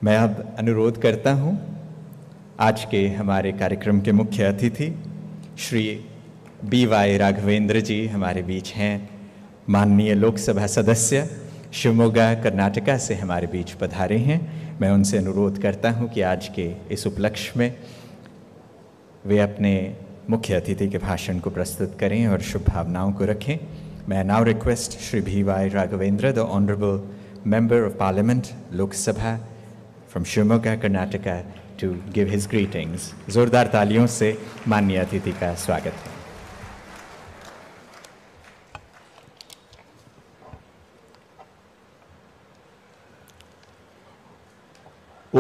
मैं अब अनुरोध करता हूं आज के हमारे कार्यक्रम के मुख्य अतिथि श्री BY राघवेंद्र जी हमारे बीच हैं। माननीय लोकसभा सदस्य शिवमोगा कर्नाटका से हमारे बीच पधारे हैं। मैं उनसे अनुरोध करता हूं कि आज के इस उपलक्ष्य में वे अपने मुख्य अतिथि के भाषण को प्रस्तुत करें और शुभ भावनाओं को रखें। मैं now request Shri BY Raghavendra, the honourable member of parliament Lok Sabha from Shivamogga Karnataka, to give his greetings. जोरदार तालियों से माननीय अतिथि का स्वागत है।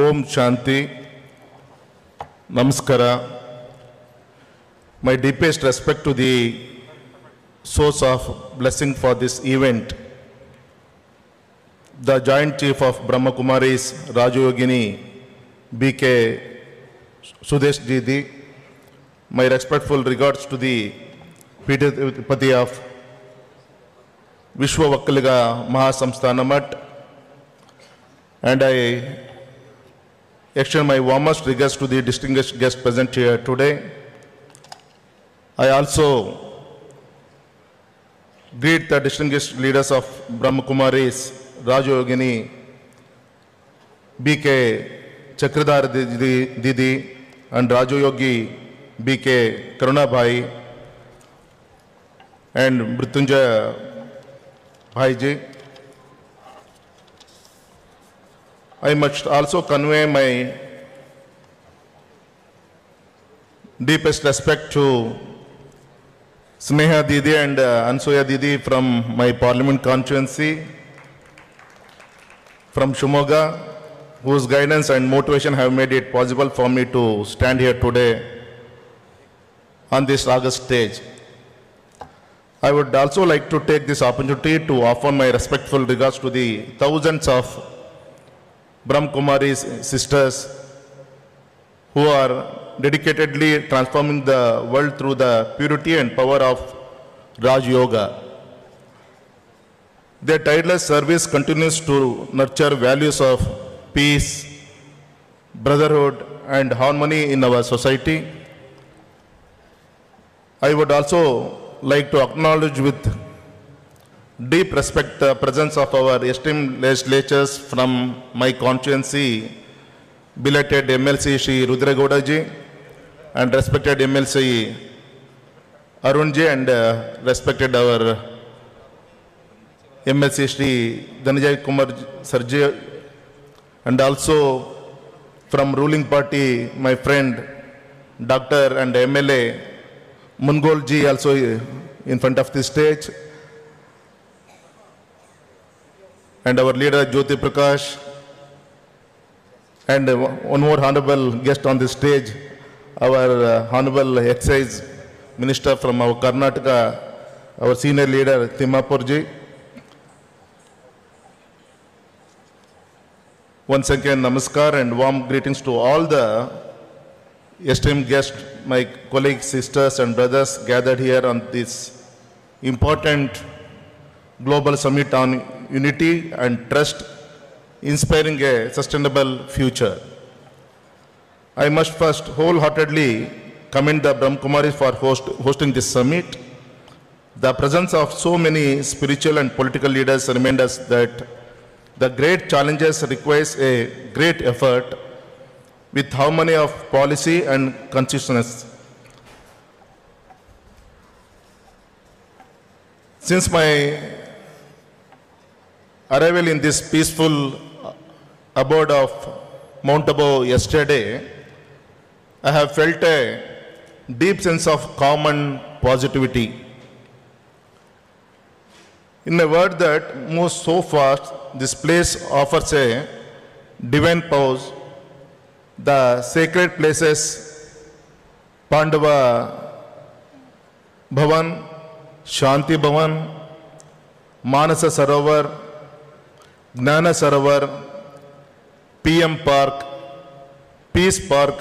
Om Shanti, Namaskara. My deepest respect to the source of blessing for this event, the Joint Chief of Brahma Kumaris, Rajayogini, BK Sudesh Didi. My respectful regards to the Piti of Vishwa Vakkaliga Mahasamsthana Math, and I extend my warmest regards to the distinguished guests present here today. I also greet the distinguished leaders of Brahma Kumaris, Rajayogini, BK Chakradhar Didi, and Rajayogi BK Karuna Bhai, and Mrityunjay Bhai ji. I must also convey my deepest respect to Sneha Didi and Ansuya Didi from my parliament constituency, from Shivamoga, whose guidance and motivation have made it possible for me to stand here today on this August stage. I would also like to take this opportunity to offer my respectful regards to the thousands of Brahma Kumaris sisters who are dedicatedly transforming the world through the purity and power of Raj Yoga. Their tireless service continues to nurture values of peace, brotherhood, and harmony in our society. I would also like to acknowledge with deep respect the presence of our esteemed legislators from my constituency, belated MLC Shri Rudra Gowda ji, and respected MLC Arun ji, and respected our MLC Shri Dhananjay Kumar sir ji, and also from ruling party my friend Dr. and MLA Mungol ji also in front of the stage, and our leader Jyoti Prakash, and one more honorable guest on the stage, our honorable excise minister from our Karnataka, our senior leader Timapur ji. Once again, namaskar and warm greetings to all the esteemed guests, my colleagues, sisters and brothers gathered here on this important global summit on unity and trust, inspiring a sustainable future. I must first wholeheartedly commend the Brahma Kumaris for hosting this summit. The presence of so many spiritual and political leaders reminds us that the great challenges requires a great effort with harmony of policy and consciousness. Since my arrival in this peaceful abode of Mount Abu yesterday, I have felt a deep sense of calm and positivity. In a word that moves so fast, this place offers a divine pause. The sacred places, Pandava Bhavan, Shanti Bhavan, Manasa Sarovar, Gnana Sarovar, PM Park, Peace Park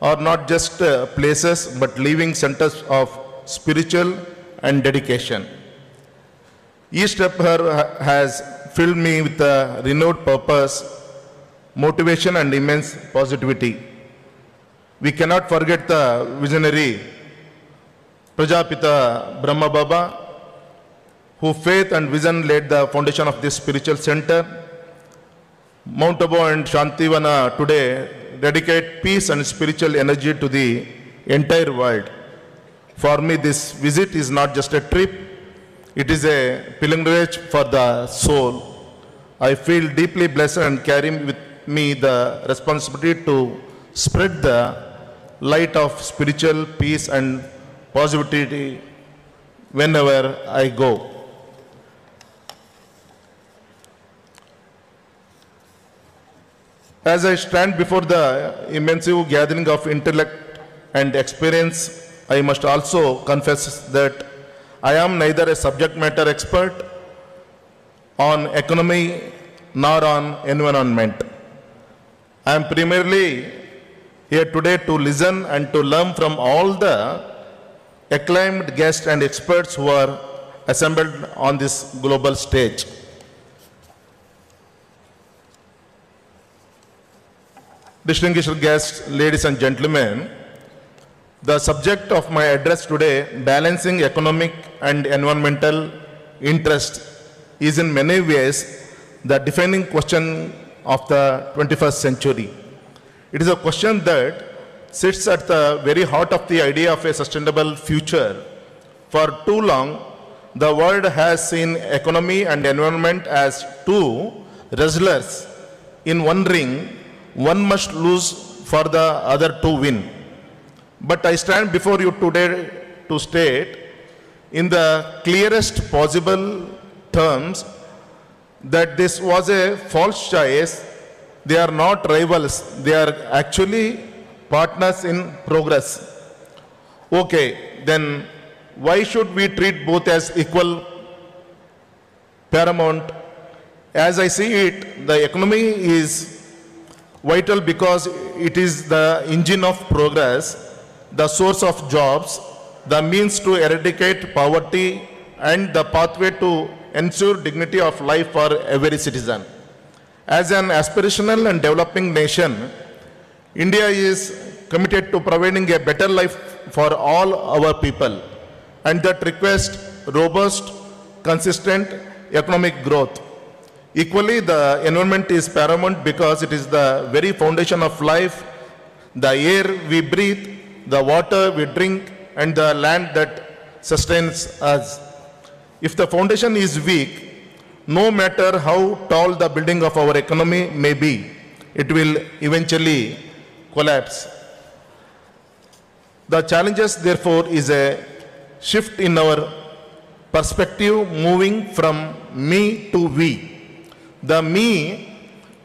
are not just places but living centers of spiritual and dedication. Each step here has filled me with a renewed purpose motivation and immense positivity. We cannot forget the visionary Prajapita Brahma Baba, whose faith and vision laid the foundation of this spiritual center. Mount Abu and Shantivana today dedicate peace and spiritual energy to the entire world. For me, this visit is not just a trip, it is a pilgrimage for the soul. I feel deeply blessed and carry with me the responsibility to spread the light of spiritual peace and positivity whenever I go. As I stand before the immense gathering of intellect and experience, I must also confess that I am neither a subject matter expert on economy nor on environment. I am primarily here today to listen and to learn from all the acclaimed guests and experts who are assembled on this global stage. Distinguished guests, ladies and gentlemen, the subject of my address today, balancing economic and environmental interest, is in many ways the defining question of the 21st century. It is a question that sits at the very heart of the idea of a sustainable future. For too long, the world has seen economy and environment as two wrestlers in one ring. One must lose for the other to win. But I stand before you today to state in the clearest possible terms that this was a false choice. They are not rivals. They are actually partners in progress. Okay, then why should we treat both as equal paramount? As I see it, the economy is vital because it is the engine of progress, the source of jobs, the means to eradicate poverty, and the pathway to ensure dignity of life for every citizen. As an aspirational and developing nation, India is committed to providing a better life for all our people, and that requires robust, consistent economic growth. Equally, the environment is paramount because it is the very foundation of life, the air we breathe, the water we drink, and the land that sustains us. If the foundation is weak, no matter how tall the building of our economy may be, it will eventually collapse. The challenges, therefore, is a shift in our perspective, moving from me to we. The me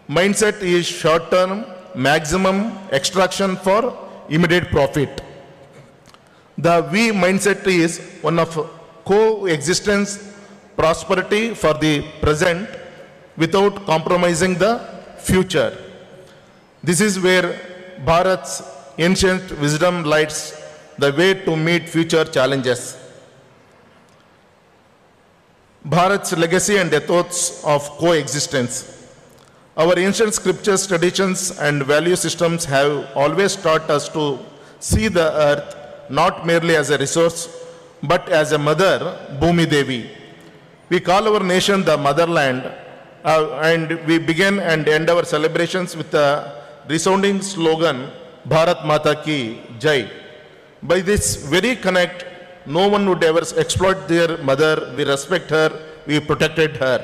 mindset is short-term, maximum extraction for immediate profit. The we mindset is one of coexistence, prosperity for the present without compromising the future. This is where Bharat's ancient wisdom lights the way to meet future challenges. Bharat's legacy and ethos of coexistence. Our ancient scriptures, traditions, and value systems have always taught us to see the earth not merely as a resource, but as a mother, Bhumi Devi. We call our nation the motherland, and we begin and end our celebrations with the resounding slogan, Bharat Mata Ki Jai. By this very connect, no one would ever exploit their mother. We respect her, we protected her.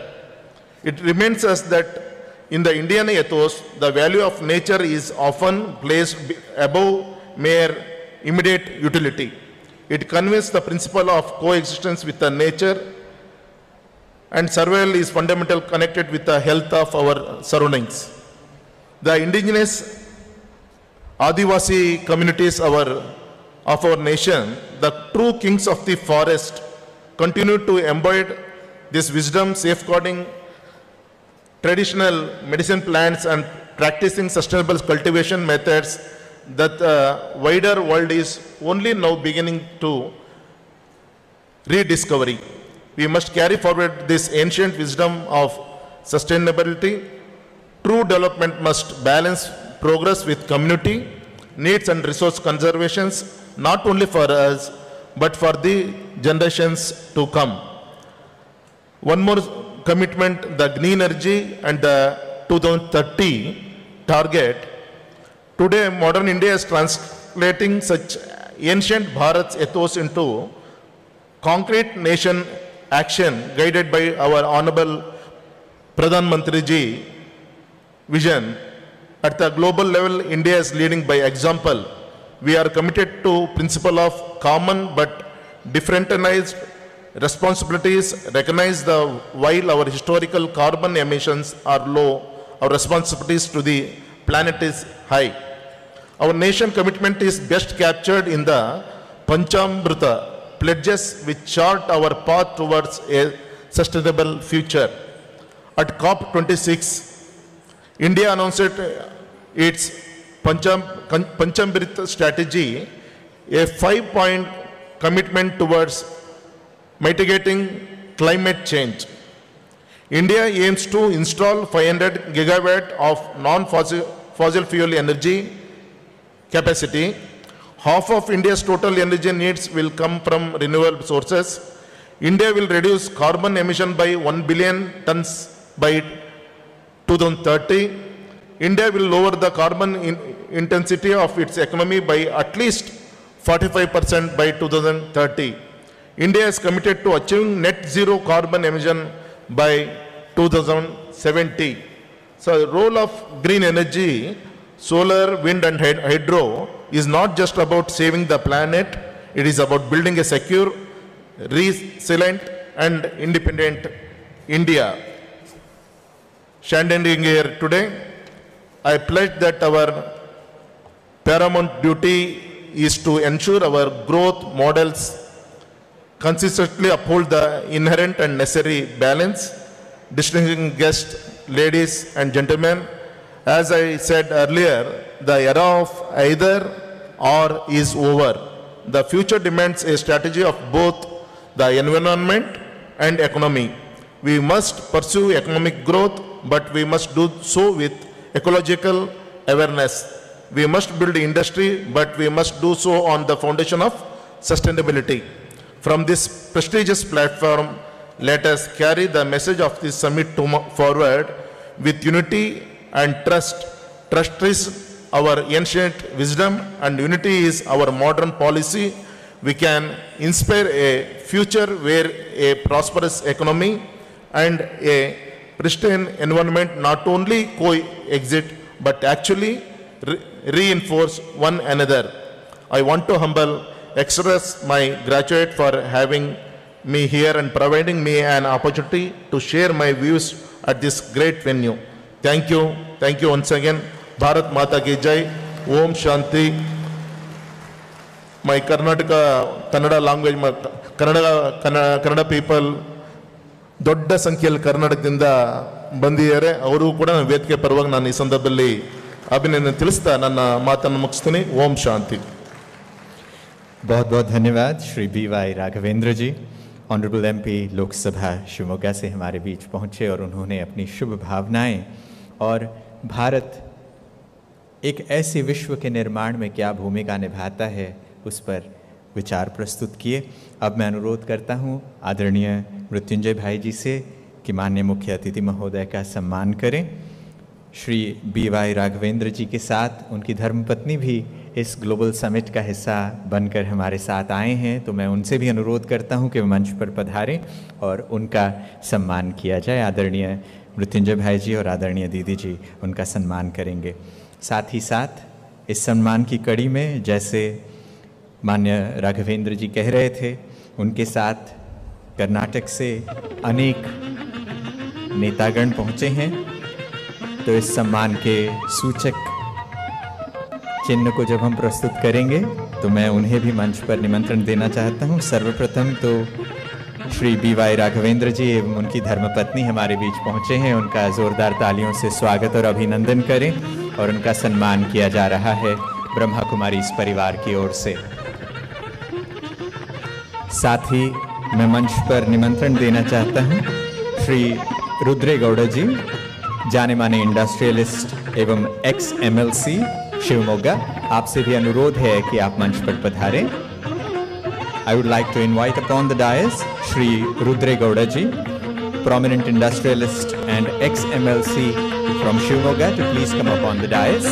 It reminds us that in the Indian ethos, the value of nature is often placed above mere immediate utility. It conveys the principle of coexistence with the nature, and survival is fundamentally connected with the health of our surroundings. The indigenous Adivasi communities of our nation, the true kings of the forest, continue to embody this wisdom, safeguarding traditional medicine plants and practicing sustainable cultivation methods that the wider world is only now beginning to rediscover. We must carry forward this ancient wisdom of sustainability True development must balance progress with community needs and resource conservations, not only for us, but for the generations to come. One more commitment, the green energy and the 2030 target. Today, modern India is translating such ancient Bharat's ethos into concrete nation action guided by our Honorable Pradhan Mantri ji vision. At the global level, India is leading by example. We are committed to principle of common but differentiated responsibilities, recognize the while our historical carbon emissions are low, our responsibilities to the planet is high. Our nation commitment is best captured in the Panchamrita pledges which chart our path towards a sustainable future. At COP26, India announced its Panchamrita strategy, a 5-point commitment towards mitigating climate change. India aims to install 500 gigawatt of non-fossil fuel energy capacity. Half of India's total energy needs will come from renewable sources. India will reduce carbon emission by 1 billion tons by 2030. India will lower the carbon intensity of its economy by at least 45% by 2030. India is committed to achieving net zero carbon emission by 2070. So the role of green energy, solar, wind and hydro is not just about saving the planet, it is about building a secure, resilient and independent India. Standing here today, I pledge that our paramount duty is to ensure our growth models consistently uphold the inherent and necessary balance. Distinguished guests, ladies and gentlemen, as I said earlier, the era of either or is over. The future demands a strategy of both the environment and economy. We must pursue economic growth, but we must do so with ecological awareness. We must build industry, but we must do so on the foundation of sustainability. From this prestigious platform, let us carry the message of this summit forward with unity and trust. Trust is our ancient wisdom and unity is our modern policy. We can inspire a future where a prosperous economy and a pristine environment not only coexist but actually reinforce one another. I want to express my gratitude for having me here and providing me an opportunity to share my views at this great venue. Thank you once again. Bharat Mata ki Jai. Om Shanti. My Kannada language, Kannada people, ದೊಡ್ಡ ಸಂಖ್ಯೆಯಲ್ಲಿ ಕರ್ನಾಟಕದಿಂದ ಬಂದಿದ್ದಾರೆ. ಅವರು ಕೂಡ ವೇದಿಕೆ ಪರವಾಗಿ ನಾನು ಈ ಸಂದರ್ಭದಲ್ಲಿ ಅಭಿನಂದನೆ ತಿಳಿಸ್ತಾ ನನ್ನ ಮಾತನ್ನು ಮುಗಿಸ್ತೀನಿ. ಓಂ ಶಾಂತಿ. बहुत बहुत धन्यवाद Shri BY Raghavendra ji. Honourable MP Lok Sabha Shivamogga से हमारे बीच पहुंचे और उन्होंने अपनी शुभ भावनाएं और भारत एक ऐसे विश्व के निर्माण में क्या भूमिका निभाता है उस पर विचार प्रस्तुत किए. अब मैं अनुरोध करता हूं आदरणीय मृत्युंजय भाई जी से कि माननीय मुख्य अतिथि महोदय का सम्मान करें. श्री BY राघवेंद्र जी के साथ उनकी धर्मपत्नी भी इस ग्लोबल समिट का हिस्सा बनकर हमारे साथ आए हैं, तो मैं उनसे भी अनुरोध करता हूं कि वो मंच पर पधारें और उनका सम्मान किया जाए. आदरणीय मृत्युंजय भाई जी और आदरणीय दीदी जी उनका सम्मान करेंगे. साथ ही साथ इस सम्मान की कड़ी में जैसे माननीय राघवेंद्र जी कह रहे थे, उनके साथ कर्नाटक से अनेक नेतागण पहुँचे हैं, तो इस सम्मान के सूचक चिन्ह को जब हम प्रस्तुत करेंगे तो मैं उन्हें भी मंच पर निमंत्रण देना चाहता हूं. सर्वप्रथम तो श्री BY राघवेंद्र जी एवं उनकी धर्मपत्नी हमारे बीच पहुंचे हैं. उनका जोरदार तालियों से स्वागत और अभिनंदन करें और उनका सम्मान किया जा रहा है ब्रह्मा कुमारी इस परिवार की ओर से. साथ ही मैं मंच पर निमंत्रण देना चाहता हूं श्री रुद्रेगौड़ जी जाने माने इंडस्ट्रियलिस्ट एवं एक्स MLC शिवमोगा, आपसे भी अनुरोध है कि आप मंच पर पधारें। I would like to invite upon the dais Shri Rudre Gowda ji, prominent industrialist and ex-MLC from Shivamogga, to please come upon the dais.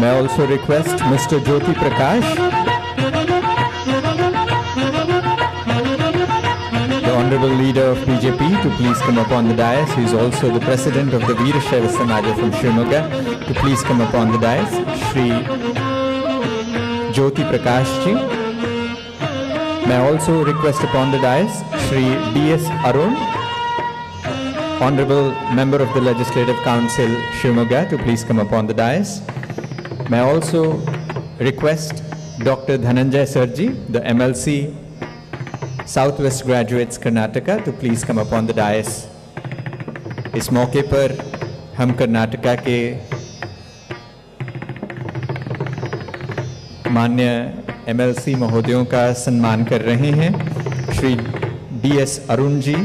May I also request Mr. Jyoti Prakash, the Honorable Leader of BJP, to please come upon the dais. He is also the President of the Veerashaiva Samaja from Shivamogga, to please come upon the dais. Shri Jyoti Prakash ji. May I also request upon the dais Shri D.S. Arun, Honorable Member of the Legislative Council, Shivamogga, to please come upon the dais. May I also request Dr. Dhananjay Sarji, the MLC, Southwest Graduates, Karnataka, to please come upon the dais. इस मौके पर हम कर्नाटका के मान्य MLC महोदयों का सम्मान कर रहे हैं। श्री D.S. अरुण जी,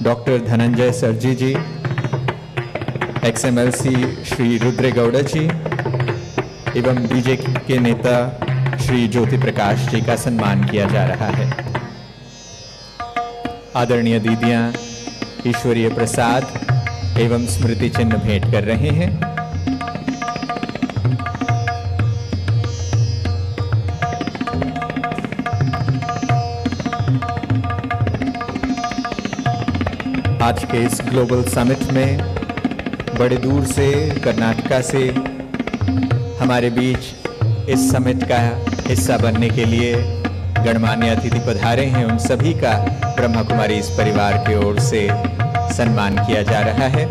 डॉक्टर धनंजय सरजी जी, ex-MLC श्री रुद्रे गौड़ा जी एवं बीजेपी के नेता श्री ज्योति प्रकाश जी का सम्मान किया जा रहा है। आदरणीय दीदियां ईश्वरीय प्रसाद एवं स्मृति चिन्ह भेंट कर रहे हैं। आज के इस ग्लोबल समिट में बड़े दूर से कर्नाटका से हमारे बीच इस समिट का हिस्सा बनने के लिए गणमान्य अतिथि पधारे हैं। उन सभी का ब्रह्मा कुमारी इस परिवार की ओर से सम्मान किया जा रहा है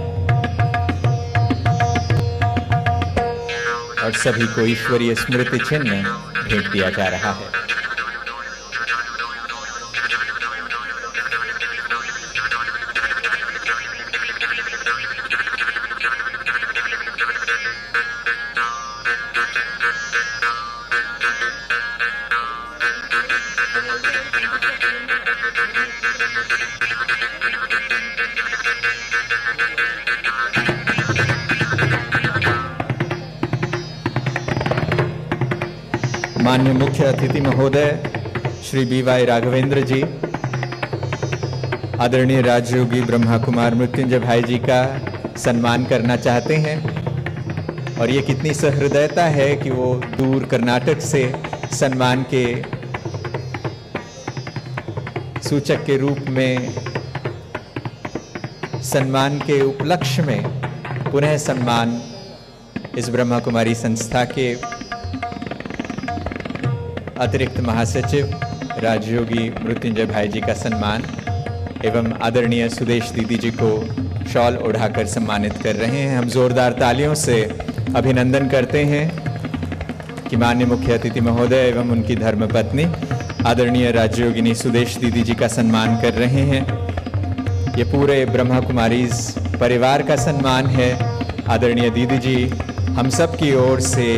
और सभी को ईश्वरीय स्मृति चिन्ह भेंट दिया जा रहा है। माननीय मुख्य अतिथि महोदय श्री BY राघवेंद्र जी, आदरणीय राजयोगी ब्रह्मा कुमार मृत्युंजय भाई जी का सम्मान करना चाहते हैं। और ये कितनी सहृदयता है कि वो दूर कर्नाटक से सम्मान के सूचक के रूप में, सम्मान के उपलक्ष्य में पुनः सम्मान इस ब्रह्मा कुमारी संस्था के अतिरिक्त महासचिव राजयोगी मृत्युंजय भाई जी का सम्मान एवं आदरणीय सुदेश दीदी जी को शॉल ओढ़ाकर सम्मानित कर रहे हैं। हम जोरदार तालियों से अभिनंदन करते हैं कि माननीय मुख्य अतिथि महोदय एवं उनकी धर्मपत्नी आदरणीय राजयोगिनी सुदेश दीदी जी का सम्मान कर रहे हैं। ये पूरे ब्रह्मा कुमारी परिवार का सम्मान है। आदरणीय दीदी जी हम सब की ओर से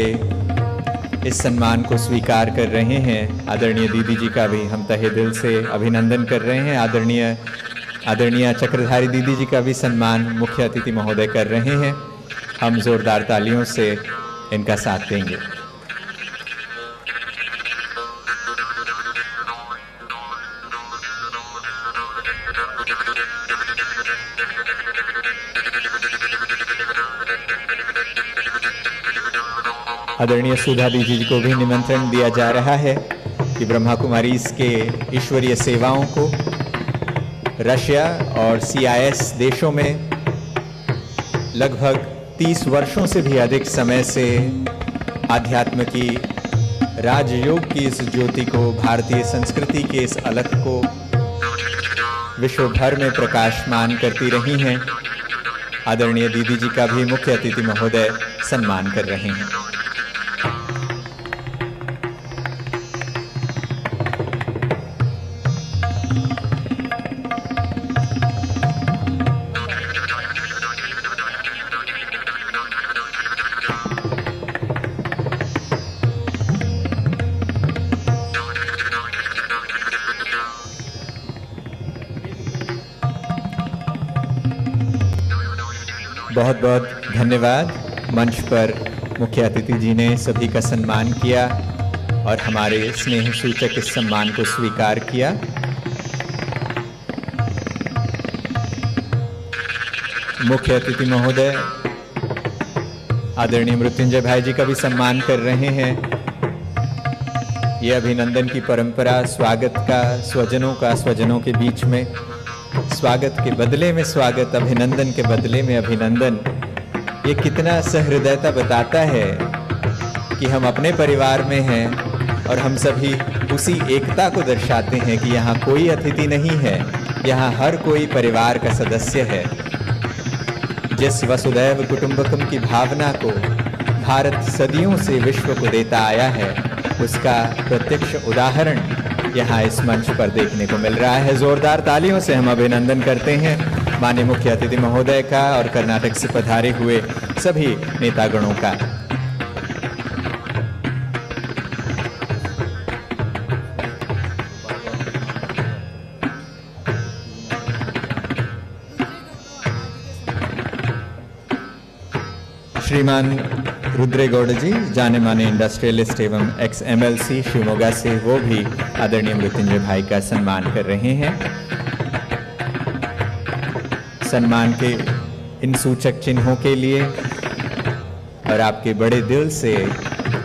इस सम्मान को स्वीकार कर रहे हैं। आदरणीय दीदी जी का भी हम तहे दिल से अभिनंदन कर रहे हैं। आदरणीय चक्रधारी दीदी जी का भी सम्मान मुख्य अतिथि महोदय कर रहे हैं। हम जोरदार तालियों से इनका साथ देंगे। आदरणीय सुधा दीदी जी को भी निमंत्रण दिया जा रहा है कि ब्रह्मा कुमारीज के ईश्वरीय सेवाओं को रशिया और CIS देशों में लगभग 30 वर्षों से भी अधिक समय से आध्यात्म की राजयोग की इस ज्योति को, भारतीय संस्कृति के इस अलख को विश्व भर में प्रकाशमान करती रही हैं। आदरणीय दीदी जी का भी मुख्य अतिथि महोदय सम्मान कर रहे हैं। बहुत बहुत धन्यवाद। मंच पर मुख्य अतिथि जी ने सभी का सम्मान किया और हमारे स्नेह सूचक इस सम्मान को स्वीकार किया। मुख्य अतिथि महोदय आदरणीय मृत्युंजय भाई जी का भी सम्मान कर रहे हैं। ये अभिनंदन की परंपरा, स्वागत का, स्वजनों के बीच में स्वागत के बदले में स्वागत, अभिनंदन के बदले में अभिनंदन, ये कितना सहृदयता बताता है कि हम अपने परिवार में हैं और हम सभी उसी एकता को दर्शाते हैं कि यहाँ कोई अतिथि नहीं है, यहाँ हर कोई परिवार का सदस्य है। जिस वसुदैव कुटुंबकम की भावना को भारत सदियों से विश्व को देता आया है, उसका प्रत्यक्ष उदाहरण यहाँ इस मंच पर देखने को मिल रहा है। जोरदार तालियों से हम अभिनंदन करते हैं माननीय मुख्य अतिथि महोदय का और कर्नाटक से पधारे हुए सभी नेतागणों का। श्रीमान रुद्रेगौड़ जी, जाने माने इंडस्ट्रियलिस्ट एवं ex-MLC शिवमोगा से, वो भी आदरणीय मृत्युंजय भाई का सम्मान कर रहे हैं। सम्मान के इन सूचक चिन्हों के लिए और आपके बड़े दिल से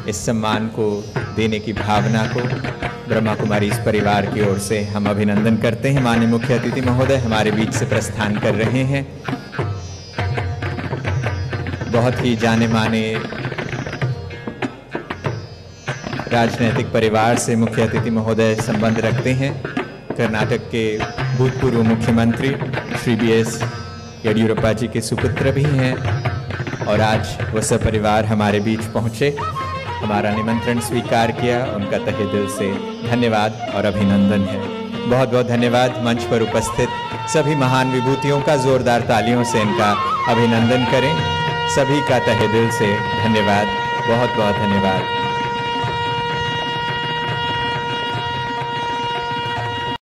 इस सम्मान को देने की भावना को ब्रह्मा कुमारी इस परिवार की ओर से हम अभिनंदन करते हैं। माननीय मुख्य अतिथि महोदय हमारे बीच से प्रस्थान कर रहे हैं। बहुत ही जाने माने राजनैतिक परिवार से मुख्य अतिथि महोदय संबंध रखते हैं। कर्नाटक के भूतपूर्व मुख्यमंत्री श्री BS येडियुरप्पा जी के सुपुत्र भी हैं और आज वह सपरिवार हमारे बीच पहुंचे, हमारा निमंत्रण स्वीकार किया। उनका तहे दिल से धन्यवाद और अभिनंदन है। बहुत बहुत धन्यवाद। मंच पर उपस्थित सभी महान विभूतियों का जोरदार तालियों से इनका अभिनंदन करें। सभी का तहे दिल से धन्यवाद। बहुत बहुत धन्यवाद।